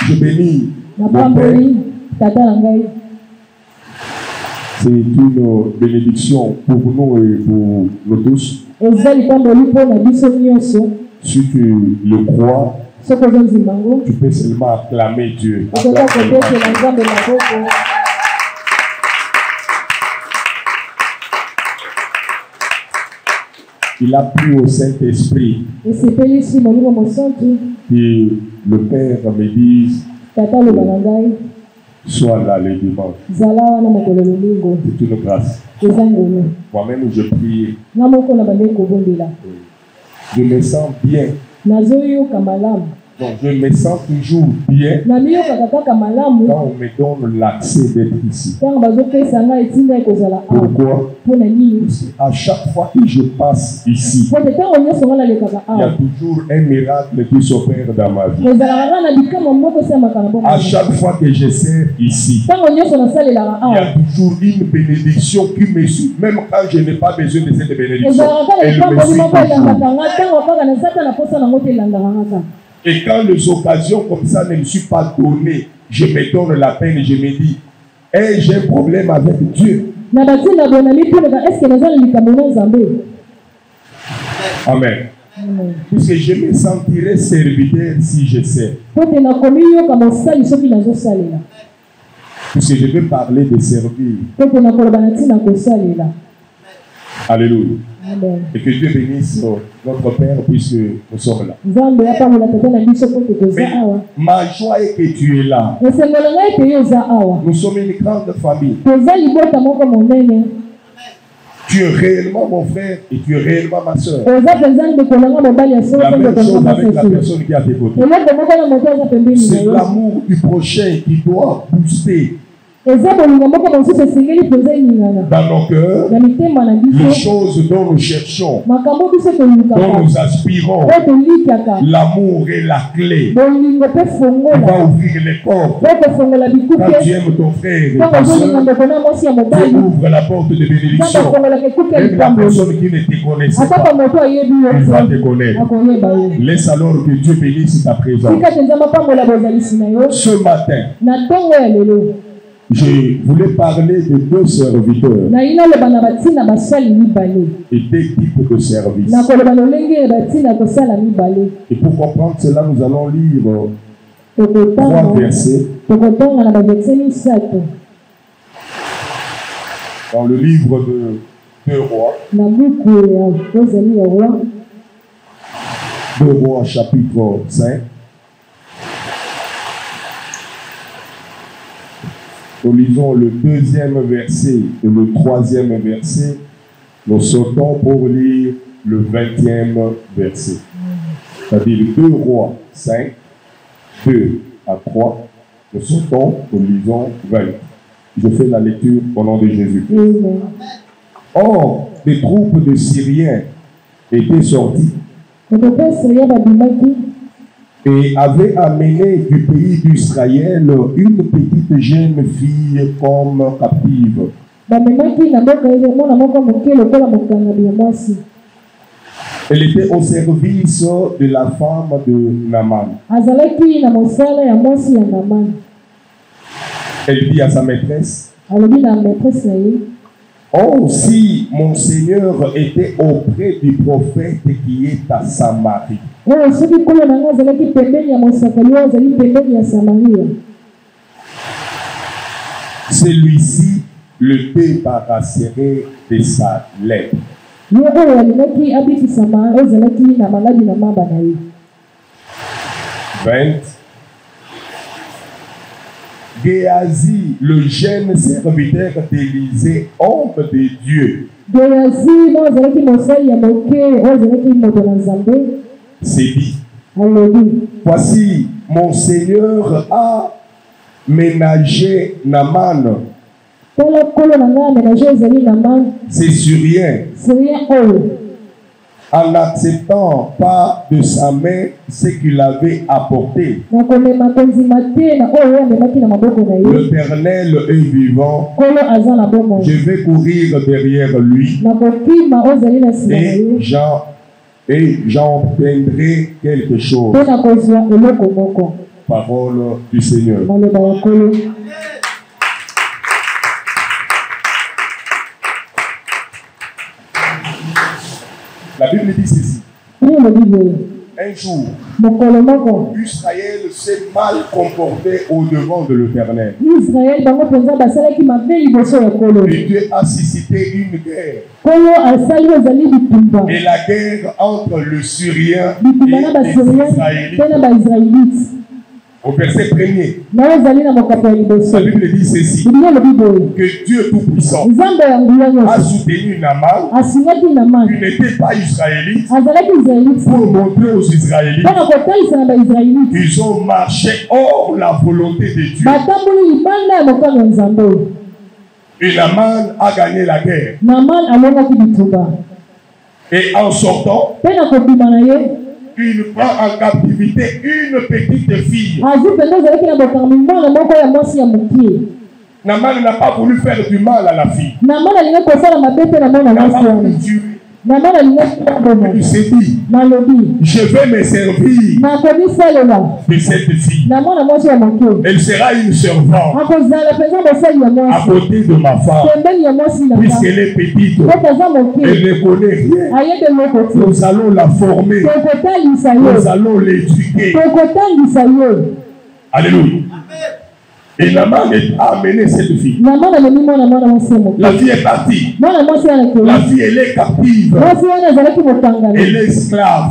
Je bénis mon Père. C'est une bénédiction pour nous et pour nous tous. Si tu le crois, tu peux seulement acclamer Dieu. Il a plu au Saint-Esprit que le Père me dise sois là le dimanche. C'est une grâce. Moi-même, je prie. Je me sens bien. Donc, je me sens toujours bien quand on me donne l'accès d'être ici. Pourquoi? À chaque fois que je passe ici, il y a toujours un miracle qui s'opère dans ma vie. À chaque fois que je sers ici, il y a toujours une bénédiction qui me suit. Même quand je n'ai pas besoin de cette bénédiction, elle me suit toujours. Et quand les occasions comme ça ne me sont pas données, je me donne la peine et je me dis, hey, j'ai un problème avec Dieu. Amen. Puisque je me sentirais serviteur si je sers. Puisque je vais parler de servir. Alléluia. Amen. Et que Dieu bénisse notre Père puisque nous sommes là. Mais ma joie est que tu es là. Nous sommes une grande famille. Tu es réellement mon frère et tu es réellement ma soeur. La même chose avec la personne qui est à tes côtés. C'est l'amour du prochain qui doit booster dans nos cœurs les choses dont nous cherchons, dont nous aspirons. L'amour est la clé. On va ouvrir les portes. Quand tu aimes ton frère et ta soeur, tu ouvres la porte de bénédiction. Même la personne qui ne te connaissait pas, il va te connaître. Laisse alors que Dieu bénisse ta présence. Ce matin, je voulais parler de deux serviteurs et deux types de services. Et pour comprendre cela, nous allons lire 3 versets dans le livre de 2 Rois. 2 Rois chapitre 5. Nous lisons le 2e verset et le 3e verset. Nous sautons pour lire le 20e verset. C'est-à-dire 2 Rois 5, 2 à 3. Nous sautons, nous lisons 20. Je fais la lecture au nom de Jésus. Or, les troupes de Syriens étaient sorties et avait amené du pays d'Israël une petite jeune fille comme captive. Elle était au service de la femme de Naaman. Elle dit à sa maîtresse, oh, si mon Seigneur était auprès du prophète qui est à Samarie. Celui-ci le débarrasserait de sa lèpre. 20. Géasi, le jeune serviteur d'Élisée, homme de Dieu, s'est dit, voici, mon Seigneur a ménagé Naaman, c'est Syrien, en n'acceptant pas de sa main ce qu'il avait apporté. L'Éternel est vivant. Je vais courir derrière lui et j'en obtiendrai quelque chose. Parole du Seigneur. La Bible dit ceci. Un jour, Israël s'est mal comporté au-devant de l'Éternel. Et Dieu a suscité une guerre. Et la guerre entre le Syrien et les Israélites. Au verset 1er, la Bible dit ceci, que Dieu Tout-Puissant a soutenu Naaman, qui n'était pas israélite, pour montrer aux Israélites qu'ils ont marché hors la volonté de Dieu. Et Naaman a gagné la guerre. Et en sortant, il prend en captivité une petite fille. Naaman n'a pas voulu faire du mal à la fille. Il s'est dit, je vais me servir de cette fille. Elle sera une servante à côté de ma femme. Puisqu'elle est petite, elle ne connaît rien. Nous allons la former. Nous allons l'éduquer. Alléluia. Et Naaman a amené cette fille. La fille est partie. La fille, elle est captive. Elle est esclave.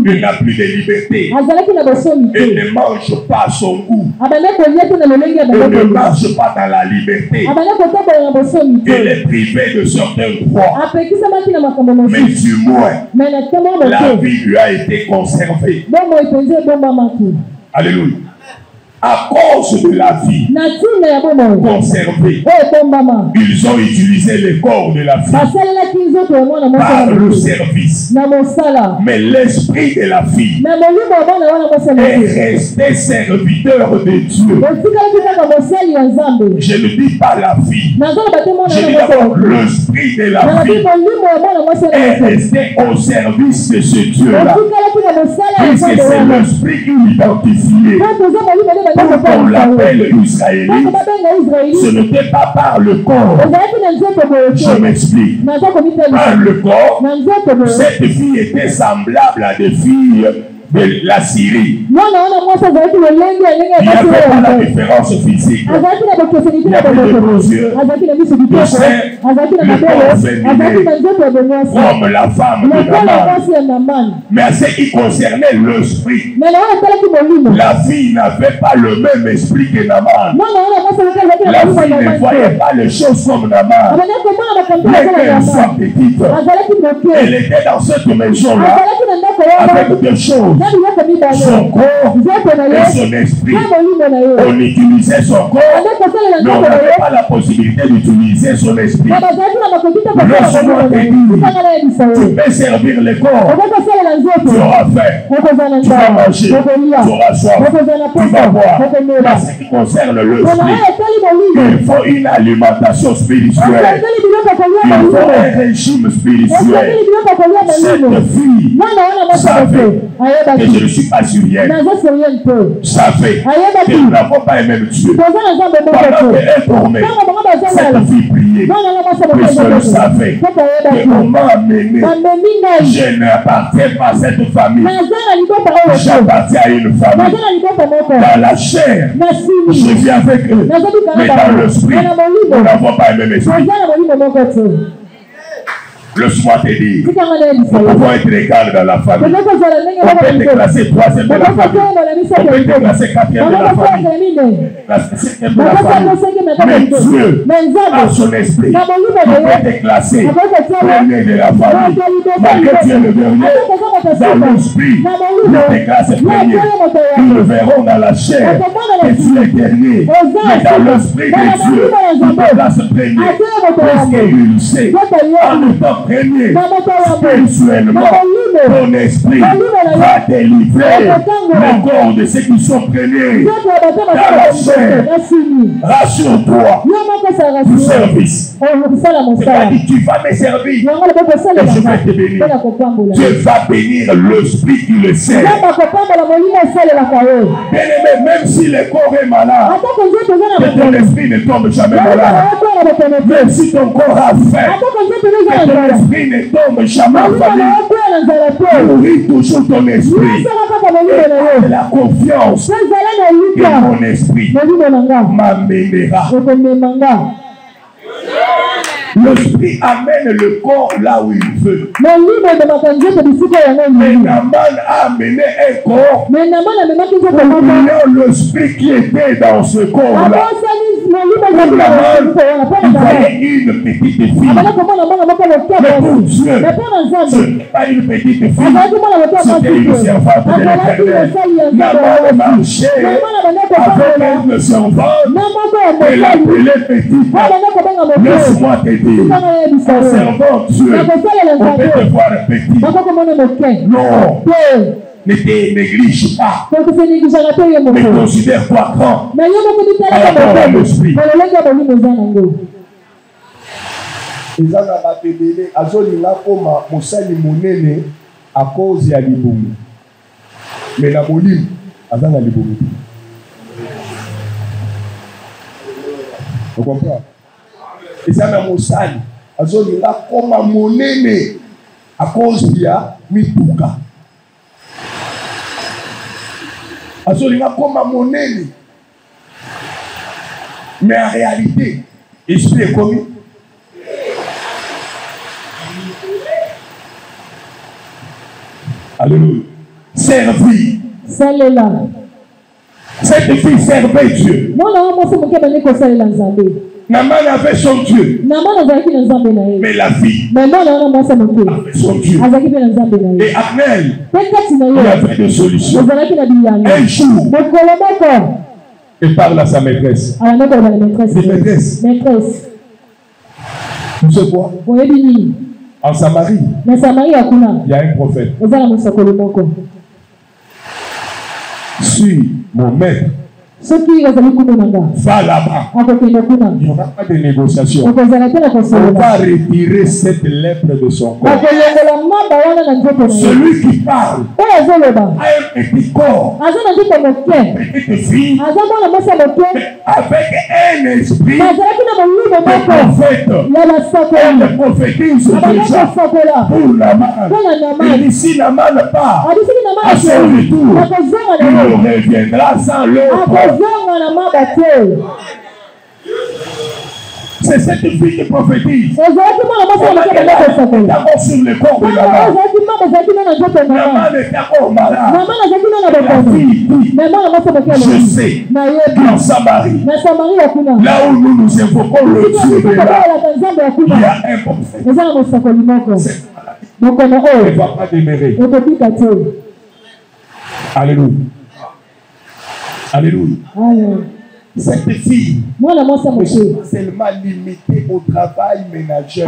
Elle n'a plus de liberté. Elle ne mange pas à son goût. Elle ne marche pas dans la liberté. Elle est privée de certains droits. Mais du moins, la vie lui a été conservée. Alléluia. À cause de la vie conservée, ils ont utilisé le corps de la fille par le service. Mais l'esprit de la fille est resté serviteur de Dieu. Je ne dis pas la fille. Je dis d'abord l'esprit de la fille est resté au service de ce Dieu-là. Puisque c'est l'esprit qui l'identifiait. Quand on l'appelle Israélite, ce n'était pas par le corps. Je m'explique. Par le corps, cette fille était semblable à des filles de la Syrie. Il n'y avait pas la différence physique. Il y avait des gros yeux, le sein, le corps féminin, comme la femme de Naaman. Mais à ce qui concernait l'esprit, la fille n'avait pas le même esprit que Naaman. La fille ne voyait pas les choses comme Naaman. Bien qu'elle soit petite, elle était dans cette maison-là avec des choses. Son corps et son esprit. On utilisait son corps, mais on n'avait pas la possibilité d'utiliser son esprit. Laisse-moi te dire, tu peux servir le corps, tu auras faim, tu vas manger, tu auras soif, tu vas boire. Mais ce qui concerne l'esprit, il faut une alimentation spirituelle. Il faut un régime spirituel. Cette fille savait que je ne suis pas syrienne. Savait que nous n'avons pas aimé Dieu. Pendant qu'elle dormait, cette fille priait. Puisqu'elle savait qu'on m'a amené. Je n'appartiens pas à cette famille. J'appartiens à une famille. Dans la chair, je vis avec eux. Mais dans l'esprit, nous n'avons pas aimé l'esprit. Laisse-moi te dire, nous pouvons être égal dans la famille. On peut te classer troisième de la famille. On peut te classer quatrième de la famille. Classer cinquième de la famille. Mais Dieu a son esprit. On peut te classer premier de la famille. Malgré Dieu le dernier, dans l'esprit, il te classe premier. Ils le verront dans la chair que tu es dernier. Mais dans l'esprit de Dieu, il te classe premier. Parce qu'il sait, en étant premier, spirituellement, ton esprit va délivrer le corps de ceux qui sont prenés dans la chair. Rassure-toi du service. Tu vas me servir et je vais te bénir. Tu vas bénir l'esprit qui le sert. Bien-aimé, même si le corps est malade, que ton esprit ne tombe jamais malade. Même si ton corps a faim, que ton esprit ne tombe jamais affamé. Nourris toujours ton esprit. Et la confiance que mon esprit m'amènera. L'esprit amène le corps là où il veut. Mais Naaman a amené un corps pour l'esprit qui était dans ce corps-là. Il voyait une petite fille. Mais pour Dieu, ce n'est pas une petite fille. C'était une servante de l'Éternel. Naaman marchait avec une servante. Elle l'appelait petite. Laisse-moi te dire, en servant Dieu, on peut te voir petit. Non. Ne te néglige pas. Mais considère-toi grand par rapport à l'esprit. Ezana batebele azolinga koma mosali monene à cause ya libumu. Mais la molime azana libumu. Vous comprenez? Ezana mosali azolinga koma monene à cause ya mituka. Azolinga koma monene. Mais en réalité, esprit est commis. Alléluia. Servir. Cette fille servait Dieu. Naaman avait son Dieu. Mais la fille avait son Dieu. Et Abner, il avait des solutions. Un jour, il parle à sa maîtresse. Maîtresse. Tu sais quoi? En Samarie, il y a un prophète. Suis mon maître. Va là-bas. Il n'y aura pas de négociation. On va retirer cette lèpre de son corps. Celui qui parle a un petit corps, petite fille, avec un esprit de prophète. Elle prophétise déjà pour Naaman. Il dit si Naaman part à son retour, il reviendra sans l'autre. C'est cette fille qui prophétise. D'abord sur le corps de Naaman. Naaman est encore malade. La fille dit, je sais qu'en Samarie, là où nous nous invoquons le Dieu de là, il y a un prophète. Elle ne va pas demeurer. Alléluia. Alléluia. Cette fille est seulement limitée au travail ménager.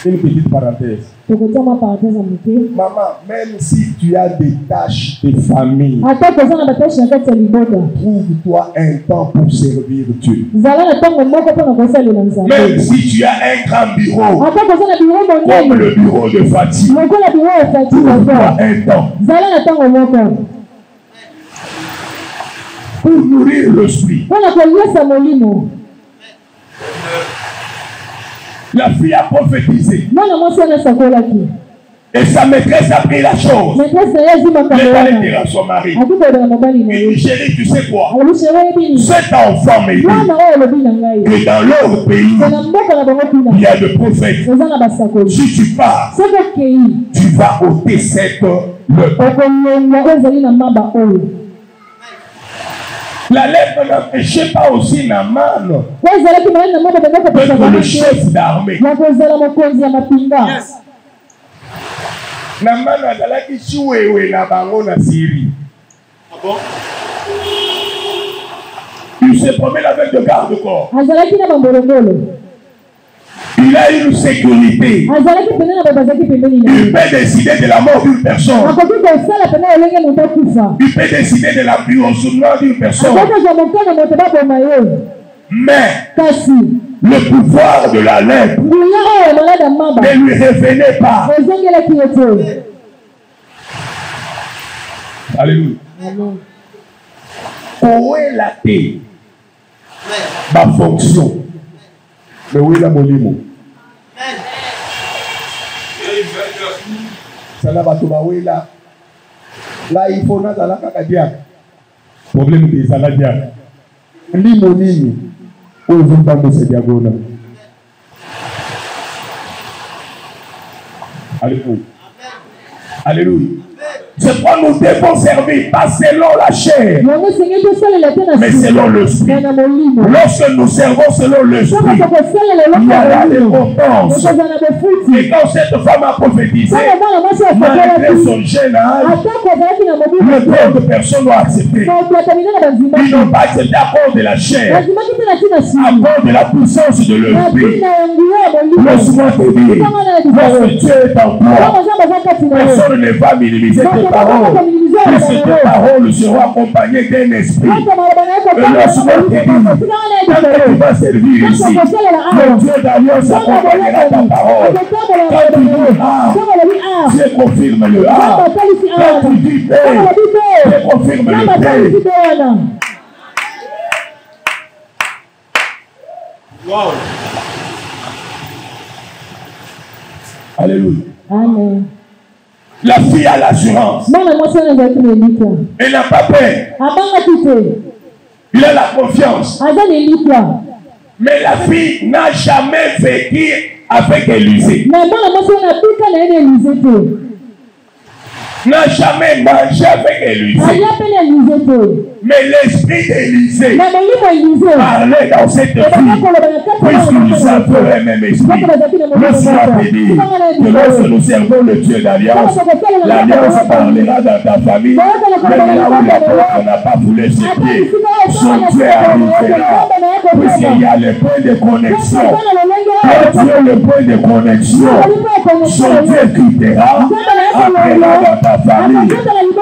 Une petite parenthèse. Maman, même si tu as des tâches de famille, trouve-toi un temps pour servir Dieu. Même si tu as un grand bureau, comme le bureau de Fatih, trouve-toi un temps pour nourrir l'esprit. La fille a prophétisé. Et sa maîtresse a pris la chose. Elle va le dire à son mari. Il dit, chérie, tu sais quoi? Cet enfant m'a dit que dans leur pays, il y a des prophètes. Si tu pars, tu vas ôter cette La lèpre n'empêchait pas aussi Naaman d'être le chef d'armée. Naaman azalaki chiwewe na bango na Syrie. Ah bon? Il se promène avec de garde-corps. Il a une sécurité. Il peut décider de la mort d'une personne. Il peut décider de l'emprisonnement d'une personne. Mais le pouvoir de la lèpre ne lui revenait pas. Alléluia. Où est la thé? Ma fonction. Mais où est la molimo? Ça n'a pas tout là. Là, il faut n'attendre la cacadiaque. Problème des saladiaques. Limonini. Où vous parlez de ce diagonal? Alléluia. Alléluia. C'est pourquoi nous devons servir, pas selon la chair, mais selon l'esprit. Lorsque nous servons selon l'esprit, il y a la récompense. Et quand cette femme a prophétisé, malgré son jeune âge, le corps de personne doit accepter. Ils n'ont pas accepté à cause de la chair, à cause de la puissance de l'esprit. Laisse-moi te dire, lorsque Dieu est en toi, personne ne va minimiser tes paroles. Et ces paroles seront accompagnées d'un esprit. Et lorsque tu dis, quand tu vas servir ici, le Dieu d'alliance accompagnera ta parole. Quand tu dis A, Dieu confirme le A. Quand tu dis B, Dieu confirme le B. Wow. Alléluia. Amen. La fille a l'assurance. Elle n'a pas peur. Il a la confiance. Mais la fille n'a jamais vécu avec Élisée. N'a jamais mangé avec Élisée. Mais l'esprit d'Élisée parlait dans cette vie. Puisqu'il savait le même esprit. Laisse-moi te dire que lorsque nous servons le Dieu d'alliance, l'alliance parlera dans ta famille. Mais là où l'apôtre n'a pas voulu ses pieds, son Dieu arrivera. Puisqu'il y a le point de connexion. Quand Dieu est le point de connexion, son Dieu quittera, appellera dans ta famille.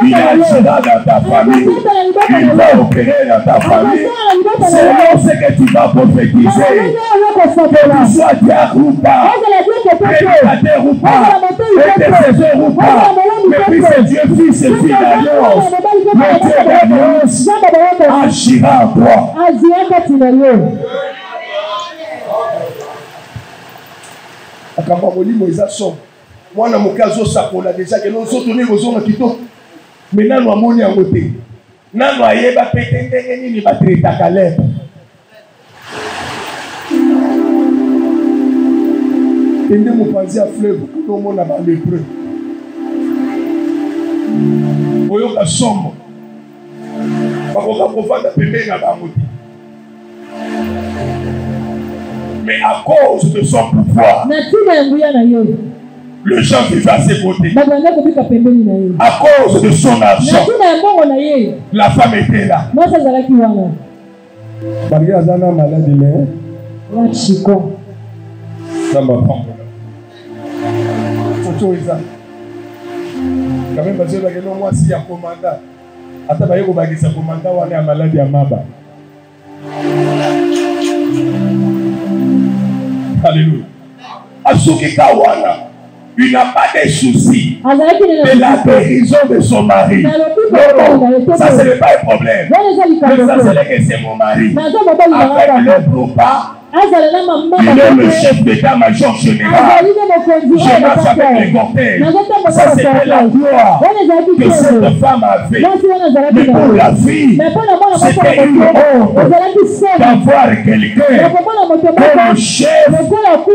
Il agira dans ta famille. Il va opérer dans ta famille. Selon ce que tu vas prophétiser. Que tu sois diacre ou pas, prédicateur ou pas, intercesseur ou pas. Mais puis c'est Dieu fils et fille d'alliance. Le Dieu d'alliance agira en toi. Akamba molimo eza so mwana mokazo sakola déjà que nous sommes tourner aux kitoko mais nanu amoni yango te nanu ayeba pete ndenge nini batretaka lèpre tende mopanzi ya fleuve komona balépreux oyoka sombo bakoka kovanda pembeni na bango te. Mais à cause de son pouvoir, le gens vivent à ses côtés. À cause de son argent, la femme était là. Quand même, parce que moi, si il y a un commandant, attends, il y a un commandant, on est à maladie à Maba. Alléluia. Il n'a pas de soucis de la guérison de son mari. Non, ça ce n'est pas un problème. Mais ça c'est que c'est mon mari. Avec le repas, il est le chef d'état-major général. Je marche avec les cortèges. Ça c'était la gloire que cette femme avait. Mais pour la fille, c'était une honte d'avoir quelqu'un comme chef,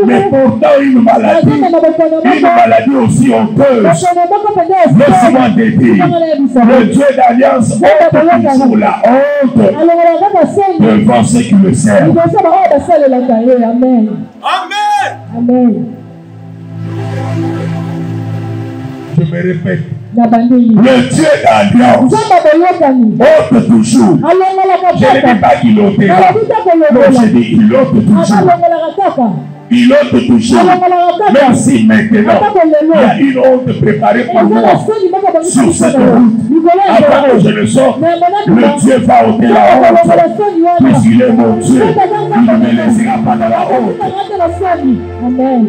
mais pourtant une maladie aussi honteuse. Laisse-moi te dire, le Dieu d'alliance ôte toujours la honte devant ceux qui le servent. Amen. Amen. Je me répète. Le Dieu d'alliance ôte toujours. Je ne dis pas qu'il ôtera. Non, je dis qu'il ôte toujours. il ôte toujours. Même si maintenant, il y a une honte préparée pour moi sur cette route. Avant que je le sorte, le Dieu va ôter la honte. Puisqu'il est mon Dieu, il ne me laissera pas dans la honte. Amen.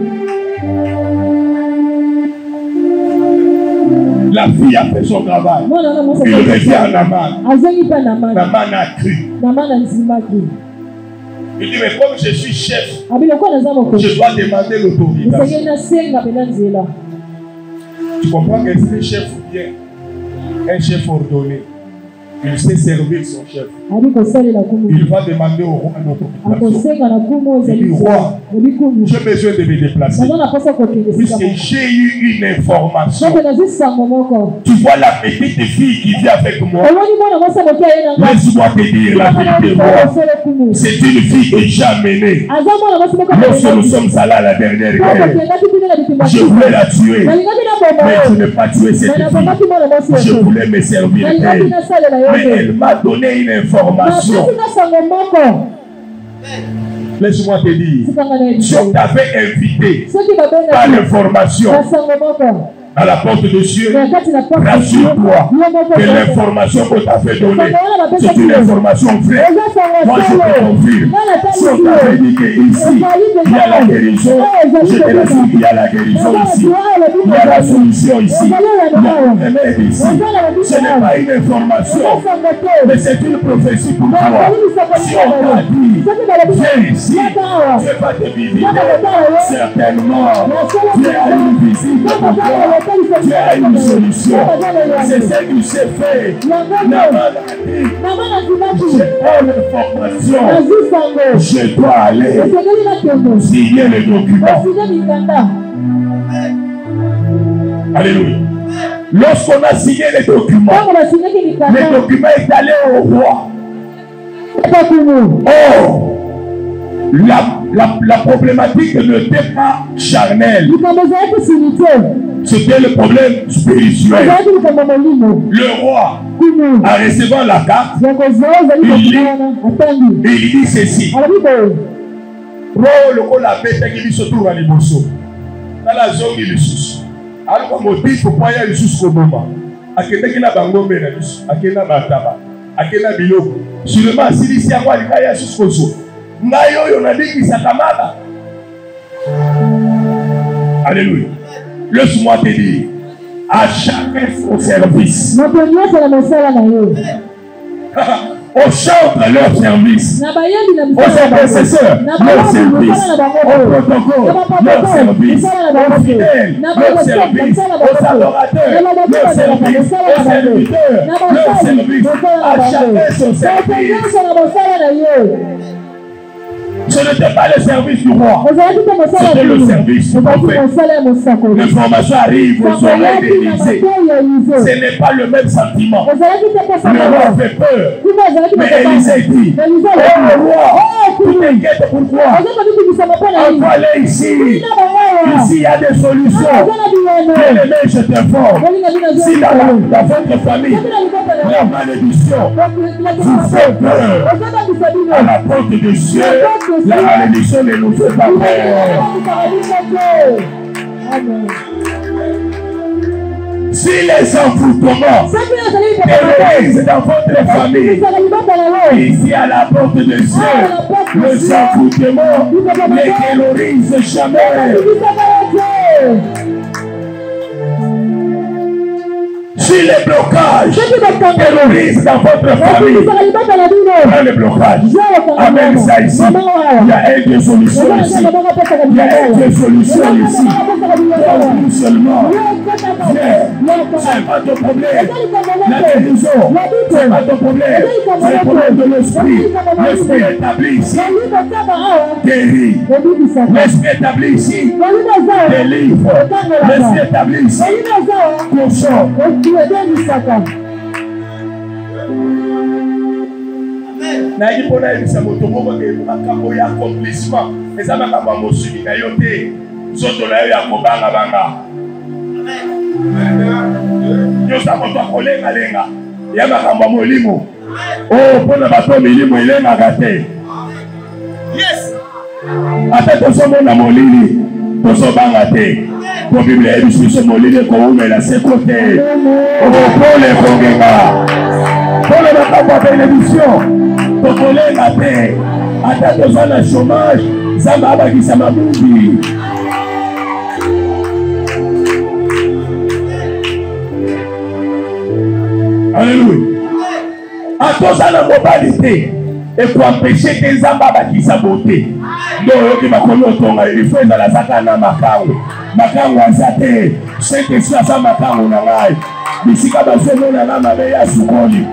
La fille a fait son travail. Il revient à Naman. Naman a cru. Il dit, mais comme je suis chef, je dois demander l'autorisation. Tu comprends que c'est un chef ou bien un chef ordonné. Il sait servir son chef. Il va demander au roi l'autorisation. Il dit, roi, j'ai besoin de me déplacer. Puisque j'ai eu une information. Tu vois la petite fille qui vit avec moi. Laisse-moi te dire la vérité, roi. C'est une fille que j'ai amenée. Lorsque nous sommes allés à la dernière guerre, je voulais la tuer. Mais tu n'as pas tué cette fille. Je voulais me servir d'elle. Mais elle m'a donné une information. Laisse-moi te dire, si on t'avait invité par l'information à la porte de Dieu, rassure-toi que l'information qu'on t'a fait donner, c'est une information vraie. Moi, je te confirme. Si on t'avait dit qu'ici, il y a la guérison, je te laisse dire qu'il y a la guérison ici. Il y a la solution ici. Il y a le remède ici. Ce n'est pas une information, mais c'est une prophétie pour toi. Si on t'a dit, viens ici, Dieu va te visiter. Certainement, Dieu a une visite pour toi. Tu as une solution. C'est ce qui s'est fait. Naman a dit, j'ai pas l'information. Je dois aller signer le document. Alléluia. Lorsqu'on a signé le document est allé au roi. Oh! La problématique n'était pas charnelle. C'était le problème spirituel. Le roi, en recevant la carte, il dit ceci. Le la bête qui se trouve à l'imoso. Dans la zone de l'Issus. Alors, comme on dit, il faut pas y aller jusqu'au moment. À quel moment il y a un homme, à quel moment il y a un biloko. Seulement, s'il y a un homme, il y a jusqu'au jour. Alléluia. Laisse-moi te dire, à chacun son service. On chante leur service. Aux intercesseurs, leur service. Au protocole, leur service. Aux fidèles, leur service. Aux adorateurs, leur service. Aux serviteurs, leur service. À chacun son service. Ce n'était pas le service du roi. C'était le service du prophète. L'information arrive aux oreilles d'Élisée. Ce n'est pas le même sentiment. Le roi fait peur. Mais Élisée dit, oh roi, tu t'inquiètes pourquoi? Envoie-les ici. Ici, il y a des solutions. Bien-aimé, je t'informe. Si dans votre famille, la malédiction vous fait peur à la porte de Dieu, la malédiction ne nous fait pas peur. Si les envoûtements terrorisent dans votre famille, ici à la porte de Dieu, les envoûtements ne terrorisent jamais. Si les blocages terrorisent dans votre famille, prends le blocage. Amène ça ici. Il y a un Dieu solution ici. Il y a un Dieu solution ici. Nous seulement. Viens. C'est pas ton problème. La guérison. C'est pas ton problème. C'est le problème de l'esprit. L'esprit établi ici. Guéri. L'esprit établi ici. Délivre. L'esprit établi ici. Consort. nayebi mpona yebisa moto moko ke makambo ya accomplissement eza makambo ya mosuni na yo te nzoto na yo ya kobangabanga nyonso moto akolengalenga ya makambo ya molimo oyo mpona bato milimo elengaka te. Yes. Ata tozomona molili tozobanga te po Bible ebiso biso molili koumela se kote okopole kongenga pole makambo ya bénédiction tokolenga te ata toza na chômage Nzambe abakisa mabubi. Alléluia. Atoza na mobali te et pour empêcher que Nzambe abakisa beauté. Donc bakomi otonga il faut ezala zaka na makango aza te Saint-Esprit aza makango na ngai bisika bazomona na mabe ya sukoli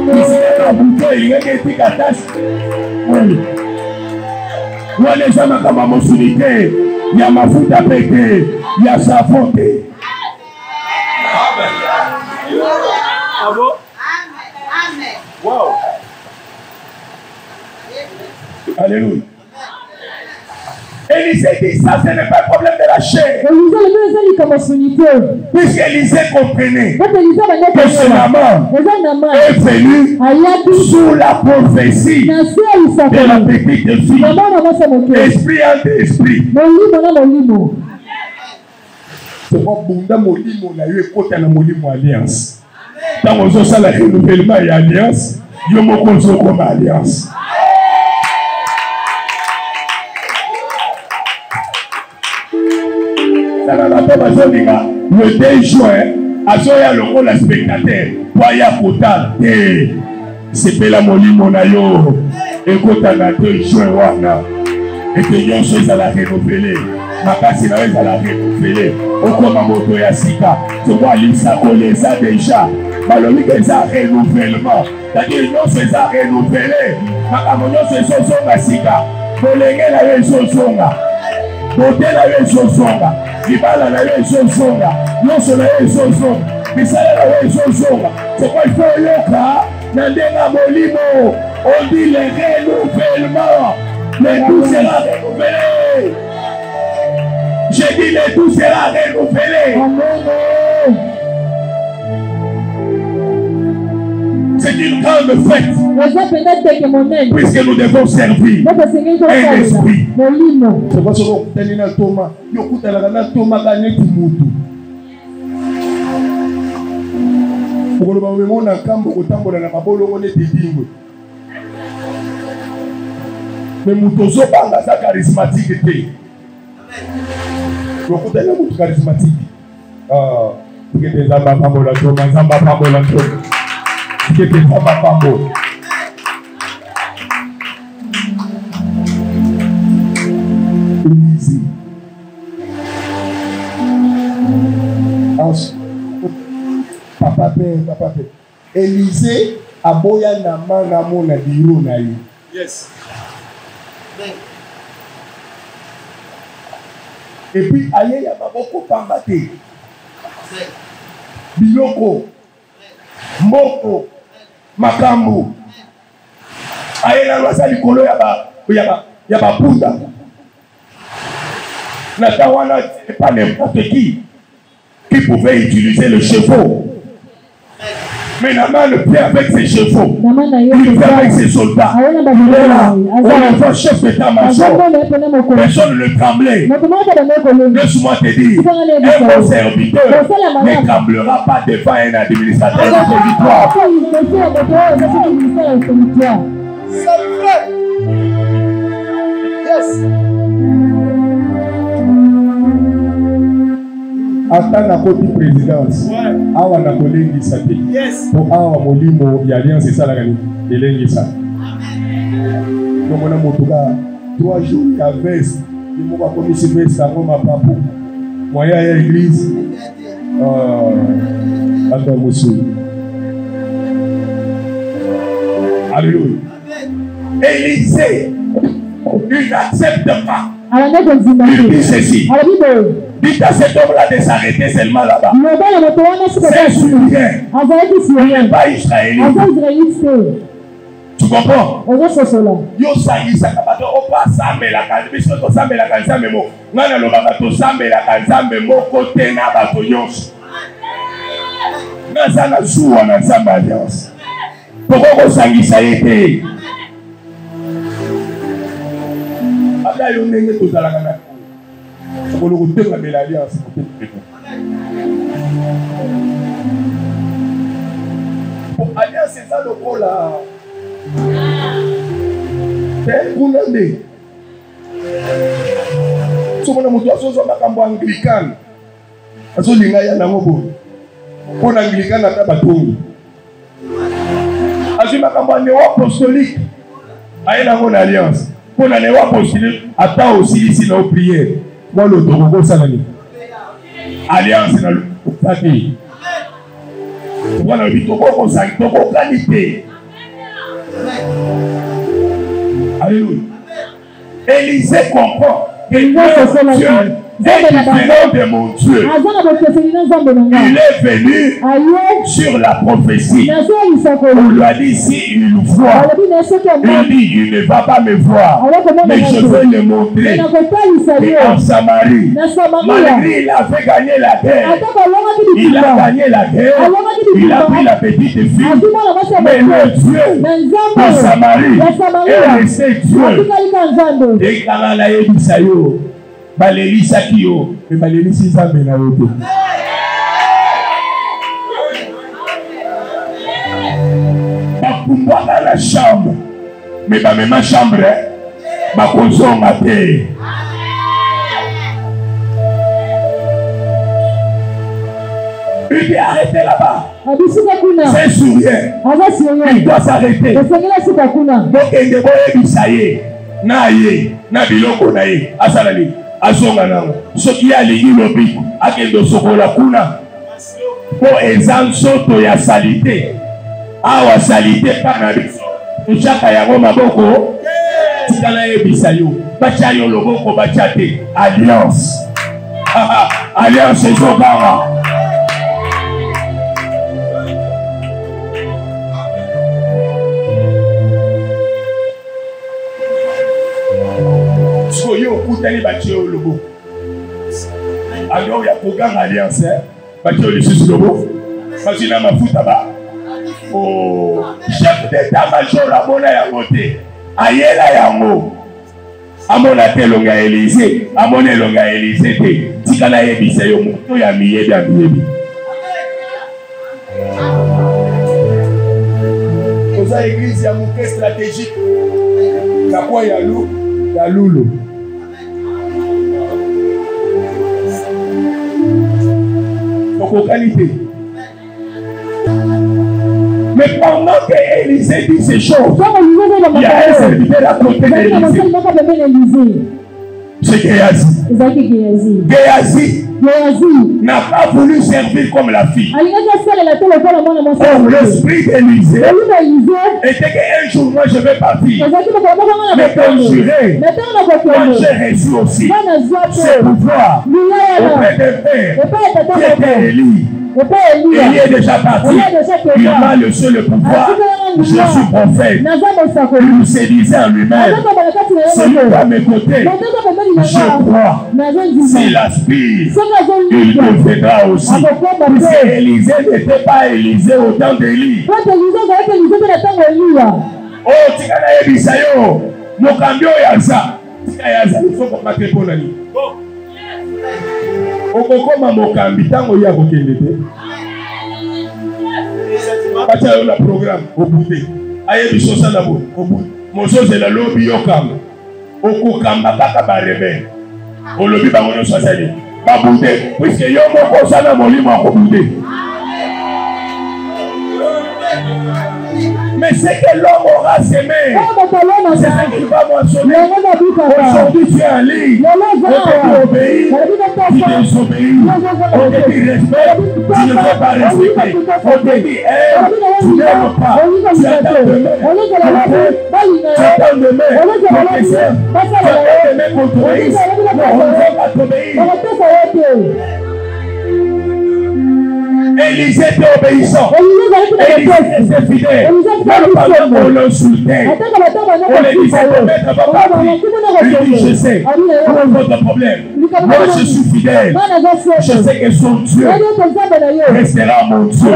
bisika na buto elingaki etika tasi wana eza makambo ya mosuni te ya mafuta mpe te ya savon te. Wow. Alléluia. Élisée dit ça, ce n'est pas le problème de la chair. Puisque Élisée comprenait que ce Naaman est venu sous la prophétie de la petite fille. Esprit entre esprit. C'est quoi Bunda Molimo na yo ekota na Molimo alliance. Tant on a la renouvellement et alliance, yo moko zo comme alliance. Le 2 juin, à Zoya le rôle spectateur, Poya Kota, c'est Bela Molimo Nayo, et Kota na 2 juin, wana, et que yon chose à la renouveler, ma casse à la renouveler, au Komamoto Yasika, tu vois l'Issa Koleza déjà, Malomik est à renouvellement, c'est-à-dire yon chose à renouveler, ma camono se songa Sika, Bolenge la songa. Beauté la songa, Libala la songa, Yoso la songa, Misala la songa. C'est quoi il faut yoka, Nandenga Molimo, on dit les renouvellements, le tout sera renouvelé. J'ai dit le tout sera renouvelé. Amen. C'est une grande fête. Puisque nous devons servir un esprit. C'est quoi ce qu'on dit dans Thomas? Nous avons Thomas gagné tout le monde. Pour le moment, on a un camp au temps où on a un des dignes. Mais nous avons un charismatique. Nous avons un charismatique. Vous avez des amas pour la Thomas, des amas pour la Thomas. Qui était pas beau. Élisée. Papa père. Élisée a boya na mangamo na biro na ye. Yes. Et puis aye ya maboko pambate. Biloko. Moko. Makambu aena lwasa likolo ya bapunda natawana pas n'importe qui pouvait utiliser le chevaux, mais Naaman le fait avec ses chevaux, il fait avec ses soldats. On le voit chef d'état-major, personne ne tremblait. Laisse-moi te dire, un bon serviteur ne tremblera pas devant un administrateur spirituel. C'est vrai. Yes. Attends la côté présidence. Awa na kolengi sate. Yes. Pour awa molimo ya alliance ça la gani. Elengi ça. Donc on a motuka 3 jours ya veste. Il m'a commis ce veste à Roma papo. Moya ya église. Attends monsieur. Alléluia. Élisée, il n'accepte pas. Il dit ceci. Dites à cet homme-là de s'arrêter seulement là-bas. C'est souverain. Il n'est pas israélien. Tu comprends? Yo sangisa kabato opa sambe la kanisa to sambe la kanisa memo. Ngana lo bakato sambe la kanisa memo kote na bato nyonso. Ngana zuwa na sambe alliance. Pourquoi sangisa yete? tala yo ndenge tozalaka na okolo kotengamela alliance alliance eza lokola kuna nde somona moto azozwa makambo anglikane azolinga ya nango boye mpona anglikane ata batongi azwi makambo ya neo apostolique aye nango na alliance mpona neo apostolique ata osilisi na opriere mwa lotoko kosala nini alliance na lokate wana lobi tokokosaki tokokani te. Alléluia. Élisée comprend que Dieu est différent de mon Dieu. Il est venu sur la prophétie. On lui a dit si il voit, il dit il ne va pas me voir, mais je vais le montrer. Et en Samarie, malgré il avait gagné la guerre, il a gagné la guerre, il a pris la petite fille, mais le Dieu de Samarie est resté Dieu. Et quand on a eu ça, balelisa kiyo mais balelisi nzambe na yo te. Bakumbwaka na chambre mais bamema chambre bakozonga te. Il dit arrêtez là-bas. C'est sourire. Il doit s'arrêter. Donc il dit na ye na biloko na ye asalali azonga nango soki alingi lobi akendo sokola kuna po eza nsoto ya salite awa salite pana biso tochaka yango maboko tikala yebisa yo batya yo loboko batya te alliance alliance ezokanga yo kutani batio lobo alors ya programme alliance batio lisusu lobo bazina mafuta ba o chef d'état major amona ya moté ayela yango amona telonga Élysée amona elonga Élysée te tikana yebisa yo moto ya miyebi ya miyebi oza église ya moke stratégique na kwa ya lulu qualité. Mais pendant que Élisée dit ces choses, il y a un serviteur à côté d'Élisée. C'est Géasi. Géasi n'a pas voulu servir comme la fille. Or, l'esprit d'Élisée était qu'un jour, moi, je vais partir. Mais quand j'irai, moi, j'ai reçu aussi ce pouvoir auprès des pères qui était Élie. Il est déjà parti. Il m'a laissé le pouvoir. Je suis prophète. Il se disait en lui-même, celui à mes côtés, je crois. S'il aspire, il deviendra aussi. Puisque Élisée n'était pas Élisée au temps d'Élie. Oh, tikana yebisayo, mokambio yaza. Tika yaza, il faut qu'on mate pour la nuit. Okokoma mokambi tango ya kokende te. Bacha yo la programme obude. Aye bisosa na bo obude. Mosoze la lobi yokamba. Okokamba kaka ba rebelle. Olobi ba ngono sasali. Ba bude, puisque yo moko sana molimo akobude. Mais c'est que l'homme aura semé. C'est ce qu'il va moissonner. Aujourd'hui, tu es en ligne. On te dit obéir, tu désobéis. On te dit respect, tu ne veux pas respecter. On te dit aime, tu n'aimes pas. Tu attends demain. Tu attends demain. Tu attends demain qu'on t'obéisse. On ne veut pas t'obéir. Élisée était obéissant. Élisée était fidèle. Même pendant qu'on l'insultait, on lui disait de mettre à partir. Il dit je sais, quel est votre problème? Moi je suis fidèle. Je sais que son Dieu restera mon Dieu.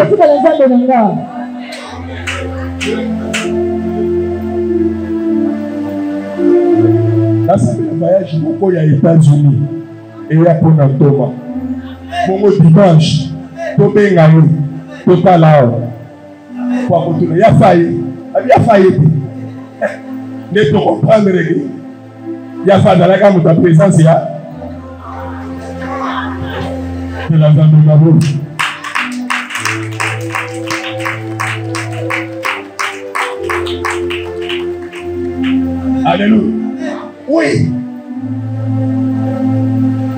Là, c'est bien. voyage beaucoup aux États-Unis et il y a pour Thomas. Bon dimanche, tout bien gagné, tout pas là. Pour continuer, il y a failli, ne te comprendre il y a failli dans la gamme de ta présence là. De la gamme de la boue. Alléluia. Oui.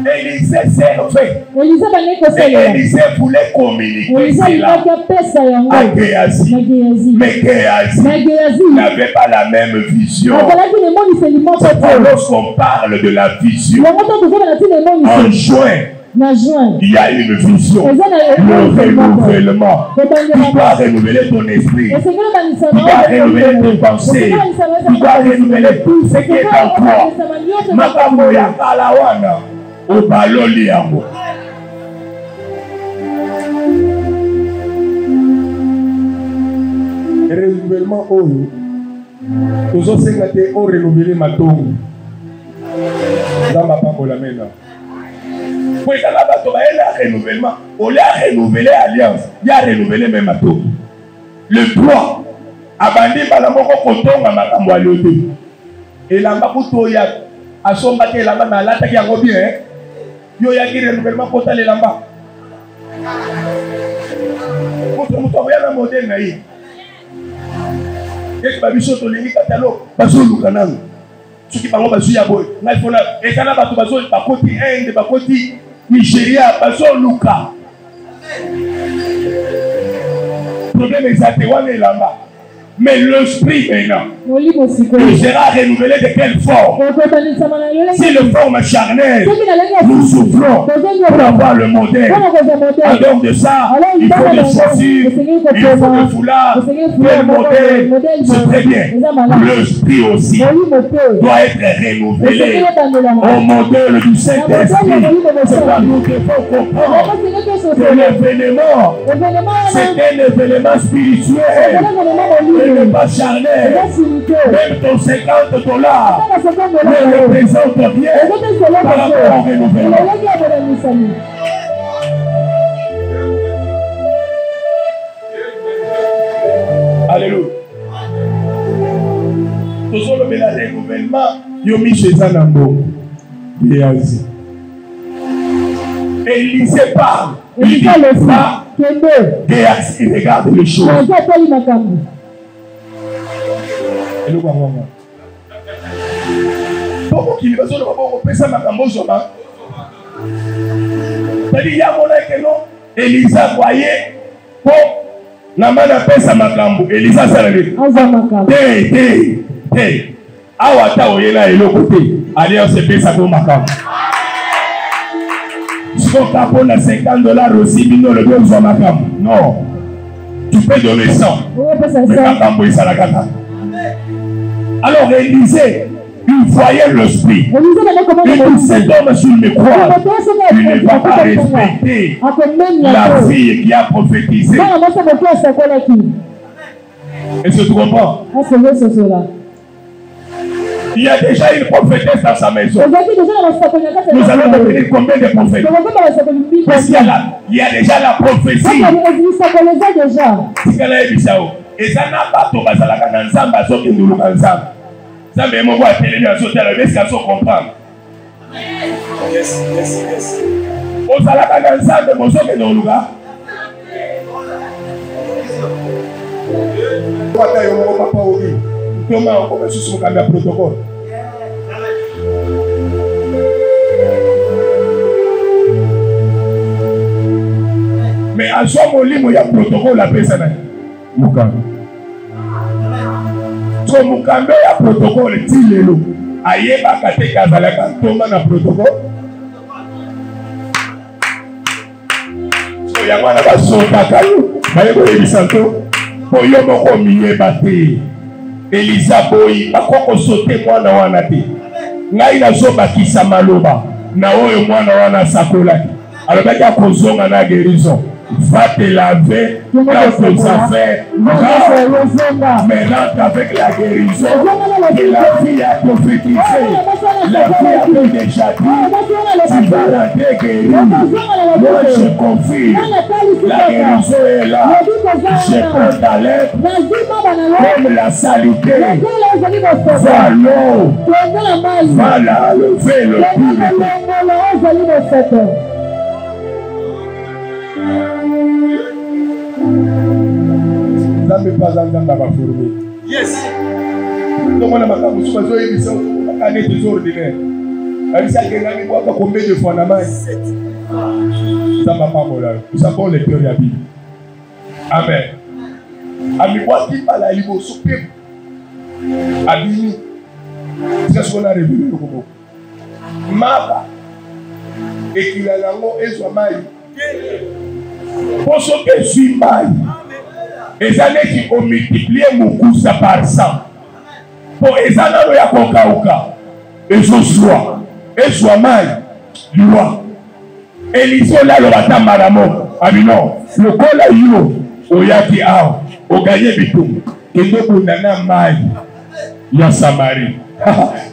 Élisée servait. Élisée voulait communiquer cela à Géasi. Mais Géasi n'avait pas la même vision. Lorsqu'on parle de la vision, en juin, il y a une vision, le renouvellement. Tu dois renouveler ton esprit, tu dois renouveler tes pensées, tu dois renouveler tout ce qui est en toi. Makambo ya kalawana, obaloli yango. Renouvellement oyo, tozosenga te o renouveler matongo. Zamba pambola mena. Pour que la bateau ait un renouvellement, on a renouvelé l'alliance, il a renouvelé même à tout. Le droit, abandé par la mort coton à ma camboalioté. Et la makuto ya a son baquet là-bas, mais là, il y a un bien. Il y a un renouvellement pour aller là-bas. Pour rien à modèle naïf. Et que Babichot, on est catalogue, Basou Lukanan. Ce qui parle de Yabo, et quand on a besoin de côté Inde, de côté Nigeria, Baso Luka. Le problème est que là-bas. Mais l'esprit maintenant, il sera renouvelé de quelle forme? Si le forme charnelle, nous souffrons pour avoir le modèle. En dehors de ça, il faut des chaussures, il faut des foulards, quel modèle, c'est très bien. L'esprit aussi doit être renouvelé au modèle du Saint-Esprit. C'est pas nous qu'il faut comprendre que l'événement, c'est un événement spirituel. Ne pas charnel, même ton $50 ne représente bien par rapport au renouvellement. Alléluia. Tout ça, le renouvellement, il y a mis chez Zanambo. Élisée parle. Il dit pas. Géasi regarde les choses. Pourquoi qu'il va se faire ma cambozoba? C'est-à-dire, il y a mon que non. Elisa voyait pour Namana pesa makambo. Elisa salé. Hey. Awata oyela eloko te. Alliance pesa ko makambo. Si on tape na $50 aussi, bino le besoin makambo. Non. Tu peux donner 100. Mais makambo isalakata. Alors Élisée, il voyait l'esprit. Il dit cet homme, s'il me croit, il ne va pas respecter la fille qui a prophétisé. Et se trompant. Il y a déjà une prophétesse dans sa maison. Nous allons devenir combien de prophètes? Parce qu'il y a déjà la prophétie. Et ça n'a pas tout basé à la Nzamba, à ce qui nous l'ensemble. Ça me dit, moi, télé, à ce qui nous comprendre. Yes. On s'en a la Nzamba, mais ce qui nous l'ensemble. Comment on commence sur le protocole? Mais à ce moment-là, il y a un protocole à personne. Mukambe. So Mukambe ya protocole tilelo. Ayeba kate kazalaka toma na protocole. So ya wana basota kayo. Bayebo ebisanto. Boyo moko miyeba te. Elisa boyi bakoko sote mwana wana te. Ngai nazo bakisa maloba. Na oyo mwana wana sakolaki. Alobaki akozonga na guérison. va te laver dans tes affaires. Mais rentre avec la guérison que la vie a prophétisé. La vie a déjà dit. Tu vas rentrer guéri. Moi je confie. La guérison est là. Je prends ta lettre comme la salité. Va l'eau. Va la lever le pire. Nzambe pas nzambe abaforme. Yes. Donc on a makambo sur bazo ebisa akane des ordinaires. Alisa kenga kwa combien de fois na mai? 7. Ça m'a pas molé. Nous savons les cœurs ya Bible. Amen. Ami kwa qui parle libo soupe. Abimi. Qu'est-ce qu'on a révélé le robot? Maba. Et qu'il a lango ezwa mai. Pour ce que je suis mal. Les années qui ont multiplié mon coup ça par 100. Pour les années ya kokauka. Et Joshua. Et soit mal. Loi. Et l'issue là le bata maramo. Amino. Le col a yo. Oyaki ao. O gagné bitum. Et donc nana mal. Ya Samarie.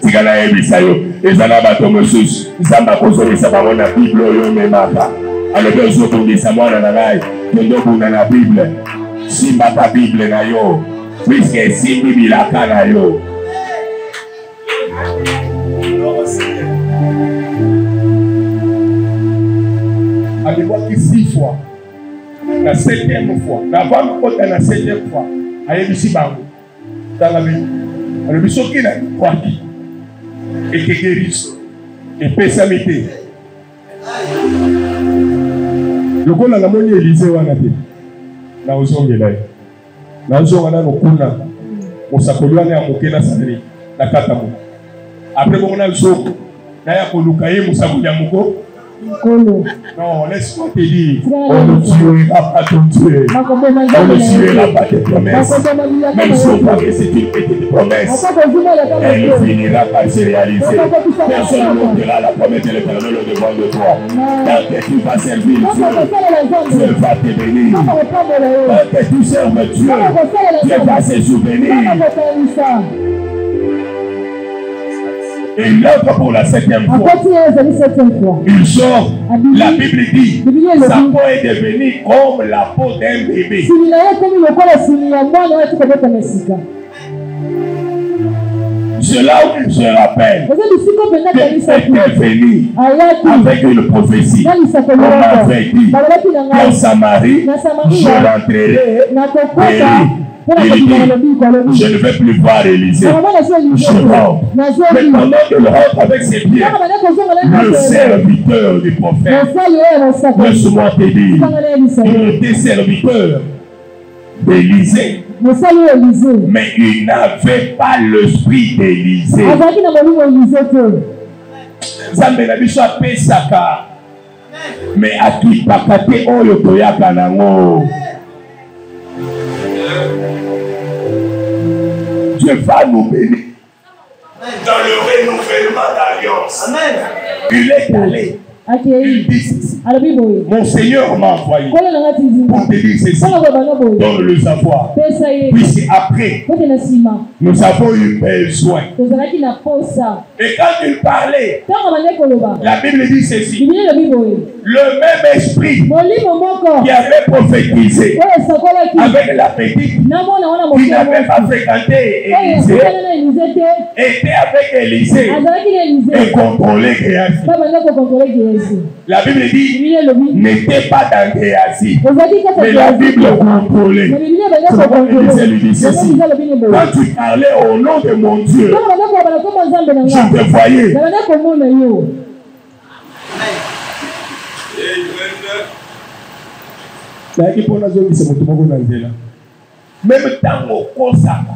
Tigala ebisayo. Les années bato mosus. Zamba kozoli sa bango na Bible yo memaka. Alors que je vous dis ça moi dans la live. Que nous dans la Bible. Si ta Bible na yo. Puisque si Bible la kana yo. Allez-moi qui 6 fois. La 7e fois. La 20 fois la 7e fois. Allez ici bango. Dans la Bible. Alors biso qui na quoi qui. Et qui guérisse. Et pessamité. Le gars n'a pas Élysée wana te. Na ozongela. Na ozongana no kuna. Mosakoliwa na mokena salari na katamu. Après bon na zoko. Na ya koluka ye musakuja muko. Non, laisse-moi te dire, on ne tuera pas ton Dieu. On ne tuera pas tes promesses. Même si on voit que c'est une petite promesse, elle finira par se réaliser. Personne ne n'ôtera la promesse de l'Éternel devant de toi. Tant que tu vas servir Dieu, Dieu va te bénir. Tant que tu serves Dieu, Dieu va se souvenir. Et l'autre pour la 7e fois. Il sort. La Bible dit sa peau est devenue comme la peau d'un bébé. Cela où je rappelle qu'il était venu avec une prophétie. On m'avait dit qu'en Samarie, je rentrerai guéri. Il dit, je ne vais plus voir Élysée. Je rentre. Mais pendant qu'il rentre avec ses pieds, le serviteur du prophète, laisse-moi te dire, il était serviteur d'Élysée. Mais il n'avait pas l'esprit d'Élysée. Mais à qui pakate oyo toyaka nango. Dieu va nous bénir dans le renouvellement d'alliance. Amen. Il est allé. Il dit ceci. Mon Seigneur m'a envoyé pour te dire ceci. Donne le savoir. Puisque après, nous avons eu besoin. Et quand il parlait, la Bible dit ceci. Le même esprit qui avait prophétisé avec la petite qui n'avait pas fréquenté Élysée était avec Élysée et contrôlait Géasi. La Bible dit n'était pas dans Géasi, mais la Bible contrôlait. Élisée lui dit ceci. Quand tu parlais au nom de mon Dieu, je te voyais. Même tant au Kosaka,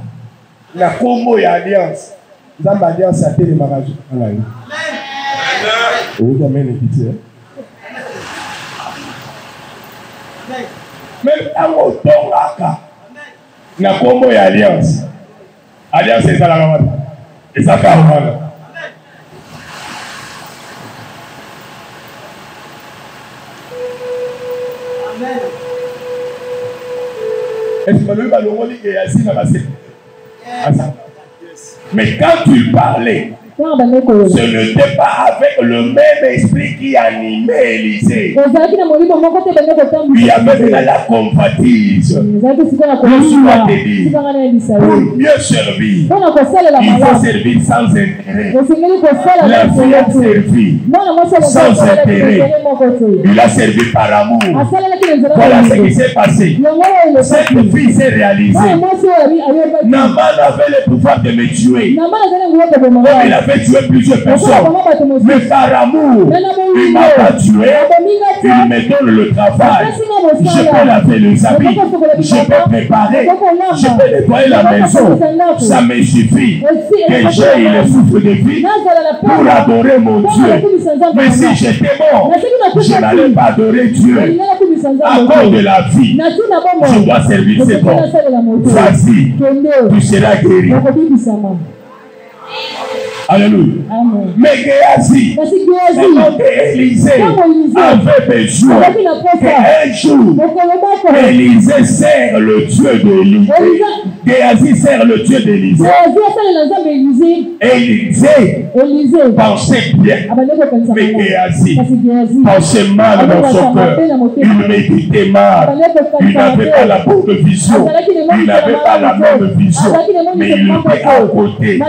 la combo et alliance, dans l'alliance à télémarage. Amen. Même tant au Tongaka, la combo et alliance. Alliance est à la ramade. Et ça fait Amen. Amen. Est-ce que le ballon est assis dans la scène? Mais quand tu parlais, ce n'était pas avec le même esprit qui animait Élisée. Il y avait de la convoitise. Je suis te dire, pour mieux servir, il faut servir sans intérêt. La fille a servi sans intérêt. Il a servi par amour. Voilà ce qui s'est passé. Cette fille s'est réalisée. Naaman avait le pouvoir de me tuer. Comme il avait tué plusieurs personnes. Mais par amour, il m'a pas tué. Il me donne le travail. Je peux laver les habits. Je peux préparer. Je peux nettoyer la maison. Ça me suffit que j'ai le souffle de vie pour adorer mon Dieu. Mais si j'étais mort, je n'allais pas adorer Dieu. À cause de la vie, je dois servir cet homme. Vas-y, tu seras guéri. Alléluia. Mais Géasi, c'est que Élisée avait besoin qu'un jour, Élisée sert le Dieu d'Élisée. Géasi sert le Dieu d'Élisée. Élisée pensait bien. Mais Géasi pensait mal dans son cœur. Il méditait mal. Il n'avait pas la bonne vision. Il n'avait pas la même vision. Mais il était à côté.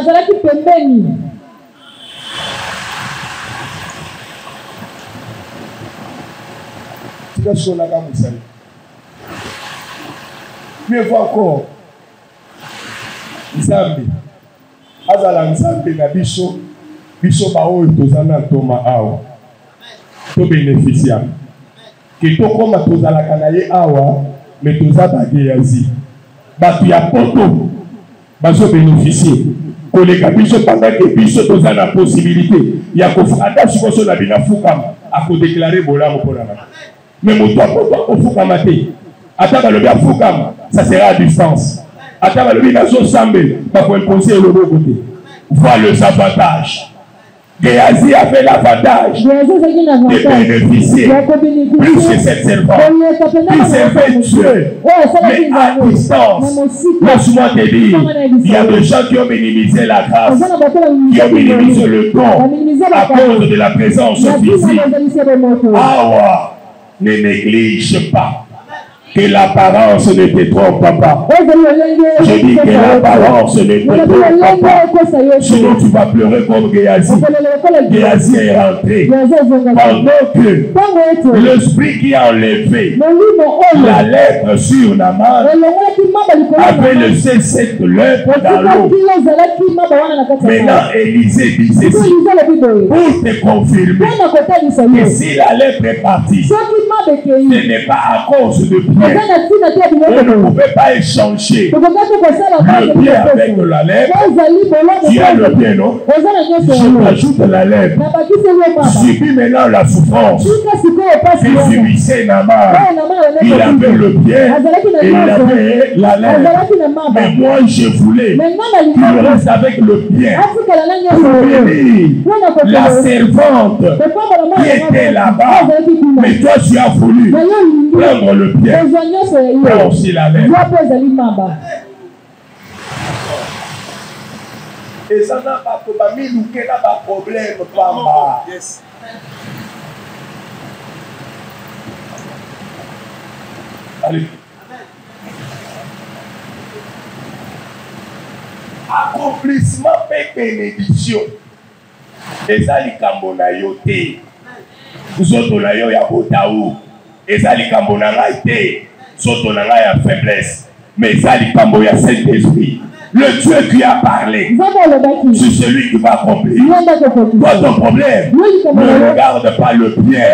Mieux vaut encore, Nzambe azala Nzambe na biso ba oyo tozana toma awa to bénéficiaire ke to koma tozala kana ye awa mais toza ba Géasi batu ya poto bazo bénéficier koleka biso pendant que biso toza na possibilité ya kofanda sikoso na bina fukama ako déclarer bolamu pona na. Mais mon toit au Fukama, attends le bien Fukama, ça sera à distance. Attends le bien Sambe, pas pour imposer le bon côté. Voilà les avantages. Géasi avait l'avantage de bénéficier plus que cette servante. Il servait Dieu, mais à distance. Laisse-moi te dire, il y a des gens qui ont minimisé la grâce, qui ont minimisé le don à cause de la présence physique. Ah, ne néglige pas que l'apparence ne te trompe pas. Je dis que l'apparence ne te trompe pas. Sinon tu vas pleurer comme Géasi. Géasi est rentré. Pendant que l'esprit qui a enlevé la lèpre sur Naaman avait laissé cette lèpre dans l'eau. Maintenant Élisée dit ceci pour te confirmer que si la lèpre est partie, ce n'est pas à cause de bien. On ne pouvait pas échanger le bien avec la lèpre. Tu as le bien, non? Je rajoute la lèpre. Subis maintenant la souffrance. Il subissait Naaman. Il avait le bien et il avait la lèpre. Mais moi je voulais qu'il reste avec le bien pour bénir la servante qui était là-bas. Mais toi tu as voulu prendre le bien. Prends aussi la lèpre. Et ça n'a pas de problème. Allez. Accomplissement et bénédiction. Et ça, les cambonayotés. Nous autres, on a eu à Botaou. Et ça, les cambonayotés. Soto na ya faiblesse, mais ça les cambo ya Saint-Esprit. Le Dieu qui a parlé, c'est celui qui va accomplir. Pas ton problème. Ne regarde pas le bien,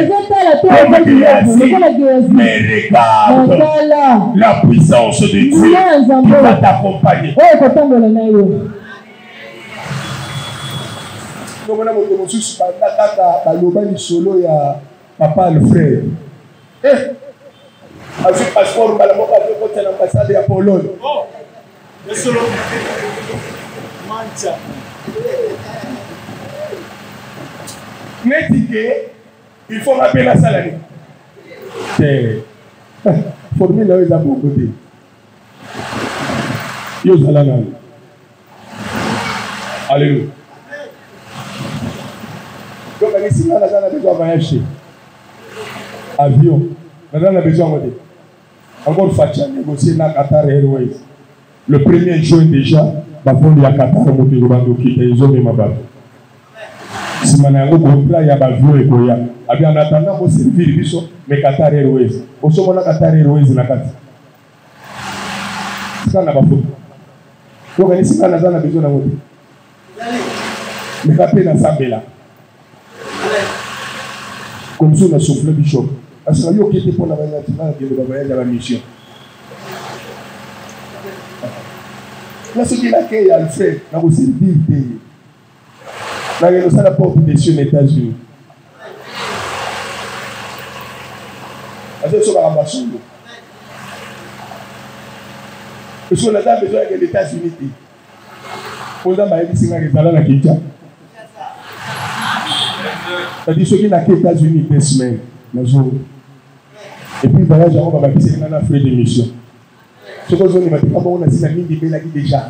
mais regarde la puissance de Dieu qui va t'accompagner. Papa le frère. Avec le passeport, je vais l'ambassade à Pologne. Oh, mais il faut rappeler la salle. Formule là, ils ont beaucoup côté. Alléluia. Donc, ici, on a besoin de voyager. Avion. Maintenant, on a besoin de encore Fatia négocier dans Qatar Airways. Le 1er juin déjà, il y a Qatar ils ont mis ma bateau. Si on a un contrat, il y a un avion et il y a en attendant pour servir, mais Qatar Airways. Au sommet de Qatar Airways, il y a c'est ça, on n'a pas fait. Donc, ici, on a besoin de voter. Mais quand on a ça, comme ça, on a soufflé du choc. Parce que nous, qui était pour la voyage à la mission. Là, ce qui est là, il y a le fait, on a aussi dit, on a réussi à la porte des cieux aux États-Unis. Parce que c'est un ambassade. Parce qu'on a besoin que les États-Unis. Pour ça, il y a des gens qui sont c'est-à-dire ceux qui n'ont qu'aux États-Unis 2 semaines. Et puis, voyage à Rome, c'est un frais d'émission. Ce que vous avez dit, on a dit la ligne de Bélagi déjà.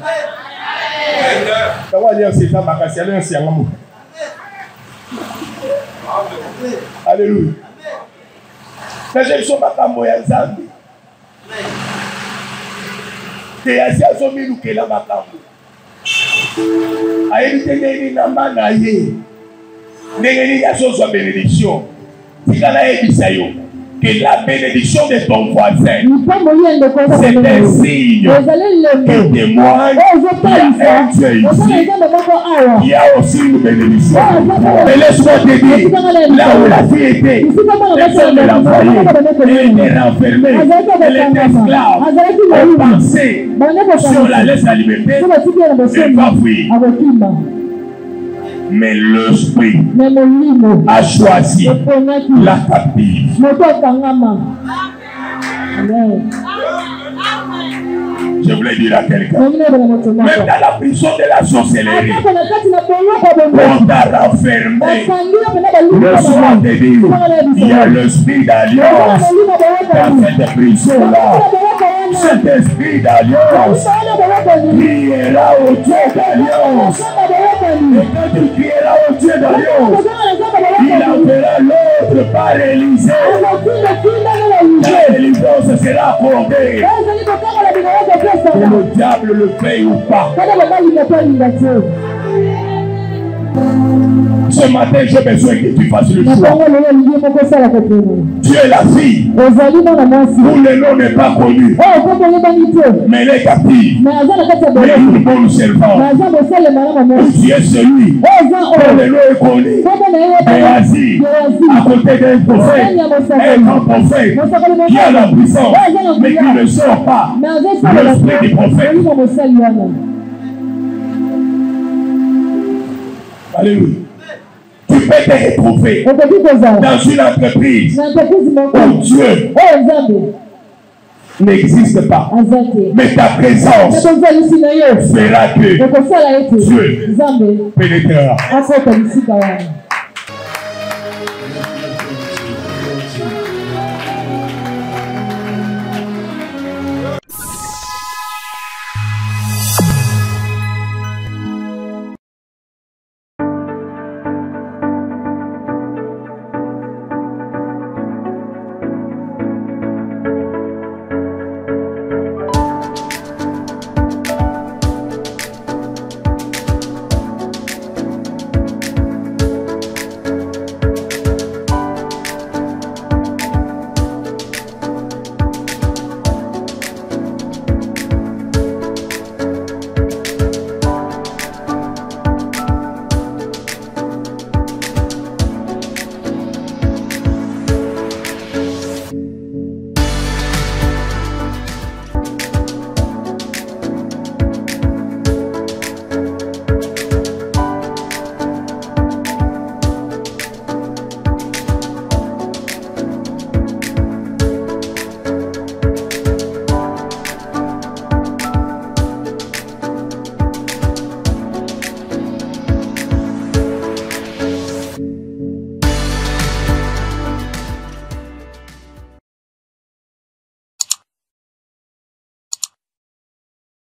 Quand on a dit un César, c'est un ancien amour. Alléluia. Mais je ne suis pas comme moi, Zambie. Que y a si à son milieu que la makambo. A éviter les namana yé. N'ayez pas de bénédiction. Si la que la bénédiction de ton voisin, c'est un signe qui témoigne qu'il y a un Dieu ici. Il y a aussi une bénédiction. Mais laisse-moi te dire, là où la fille était, les hommes de la foyer, elle était renfermée, elle était esclave, on pensait si on la laisse à la liberté, elle va fuir. Mais l'esprit a choisi la captive. Je voulais dire à quelqu'un, même dans la prison de la sorcellerie, on t'a renfermé. Laisse-moi te dire, il y a l'esprit d'alliance dans cette prison-là. Cet esprit d'alliance criera au Dieu d'alliance. Et quand tu crieras au Dieu d'alliance, il appellera l'autre par Élysée. La délivrance sera accordée. Que le diable le paye ou pas. Ce matin, j'ai besoin que tu fasses le choix. Tu es la fille où le nom n'est pas connu. Mais elle est captive. Mais une bonne servante. Tu es celui dont le nom est connu. Et assis à côté d'un prophète. Un grand prophète qui a la puissance, mais qui ne sort pas l'esprit du prophète. Alléluia. Tu peux te retrouver dans une entreprise où Dieu n'existe pas. Mais ta présence fera que Dieu pénétrera.